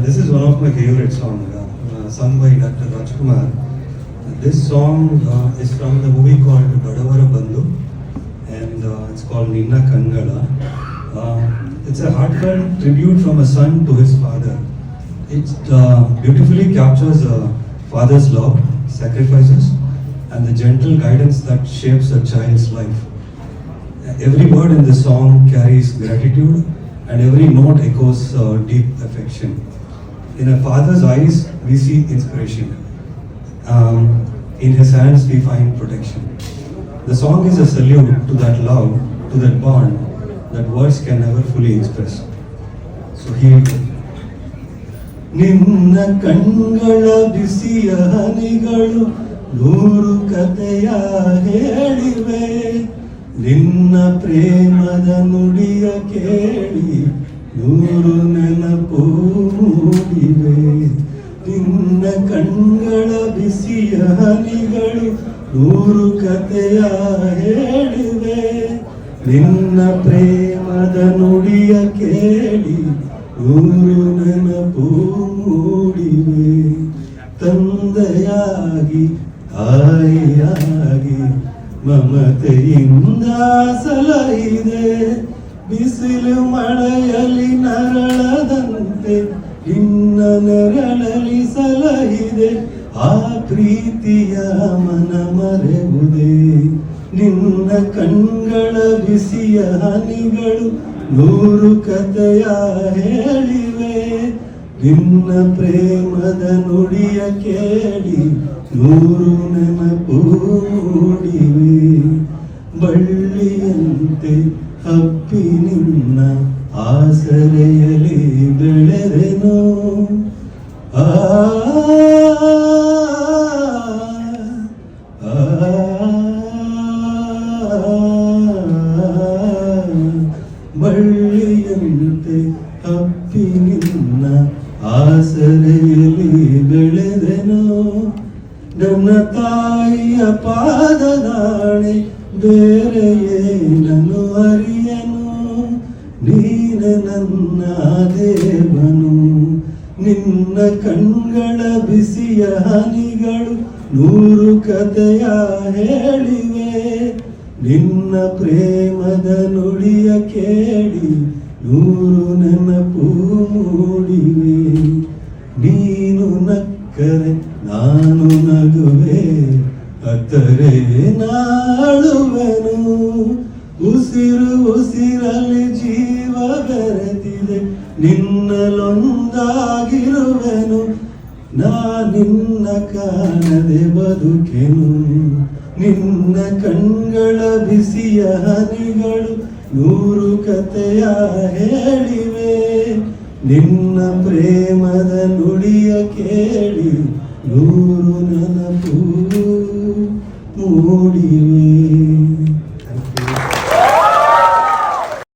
This is one of my favorite songs, sung by Dr. Rajkumar. This song is from the movie called Badavara Bandhu, and it's called Ninna Kangala. It's a heartfelt tribute from a son to his father. It beautifully captures a father's love, sacrifices, and the gentle guidance that shapes a child's life. Every word in this song carries gratitude, and every note echoes deep affection. In a father's eyes, we see inspiration. In his hands, we find protection. The song is a salute to that love, to that bond that words can never fully express. So here we go. ನಿನ್ನ ಕಣ್ಗಳ ಬಿಸಿಯ ಹನಿಗಳು ನೂರು ಕಥೆಯ ಹೇಳಿವೆ, ನಿನ್ನ ಪ್ರೇಮದ ನುಡಿಯ ಕೇಳಿ ನೂರು ನೆನಪು ಮೂಡಿವೆ. ನಿನ್ನ ಕಣ್ಗಳ ಬಿಸಿಯ ಹನಿಗಳು ನೂರು ಕಥೆಯ ಹೇಳಿವೆ, ನಿನ್ನ ಪ್ರೇಮದ ನುಡಿಯ ಕೇಳಿ ನೂರು ನೆನಪು ಮೂಡಿವೆ. ತಂದೆಯಾಗಿ ತಾಯಿಯಾಗಿ ಮಮತೆಯಿಂದ ಸಲಹಿದೆ, ಬಿಸಿಲು ಮಳೆಯಲ್ಲಿ ನರಳದಂತೆ ನಿನ್ನ ನೆರಳಲಿ ಸಲಹಿದೆ. ಆ ಪ್ರೀತಿಯ ಮನ ಮರೆವುದೇ, ನಿನ್ನ ಕಣ್ಗಳ ಬಿಸಿಯ ಹನಿಗಳು ನೂರು ಕಥೆಯ ಹೇಳಿವೆ, ನಿನ್ನ ಪ್ರೇಮದ ನುಡಿಯ ಕೇಳಿ ನೂರು ನೆನಪು ಮೂಡಿವೆ. ಬಳ್ಳಿಯಂತೆ ಹಬ್ಬಿ ನಿನ್ನ ಆಸರೆಯಲ್ಲಿ ಬೆಳೆದೆನು, ಆ ಬಳ್ಳಿಯಂತೆ ಹಬ್ಬಿ ನಿನ್ನ ಆಸರೆಯಲ್ಲಿ ಬೆಳೆದೆನು. ನನ್ನ ತಾಯಿಯ ಪಾದದಾಣೆ ಬೇರೆ ಏನನ್ನು ಅರಿಯನು, ನೀನೆ ನನ್ನ ದೇವನು. ನಿನ್ನ ಕಣ್ಗಳ ಬಿಸಿಯ ಹನಿಗಳು ನೂರು ಕಥೆಯ ಹೇಳಿವೆ, ನಿನ್ನ ಪ್ರೇಮದ ನುಡಿಯ ಕೇಳಿ ನೂರು ನೆನಪು ಮೂಡಿವೆ. ನೀನು ನಕ್ಕರೆ ನಾನು ನಗುವೆ, ಅತ್ತರೆ ನಾಳುವೆನು. ಉಸಿರು ಉಸಿರಲ್ಲಿ ಜೀವ ಬೆರೆತಿದೆ, ನಿನ್ನಲೊಂದಾಗಿರುವೆನು. ನಾ ನಿನ್ನ ಕಾಣದೆ ಬದುಕೆನು, ನಿನ್ನ ಕಣ್ಗಳ ಬಿಸಿಯ ಹನಿಗಳು ನೂರು ಕಥೆಯ ಹೇಳಿವೆ, ನಿನ್ನ ಪ್ರೇಮದ ನುಡಿಯ ಕೇಳಿ ನೂರು ನೆನಪು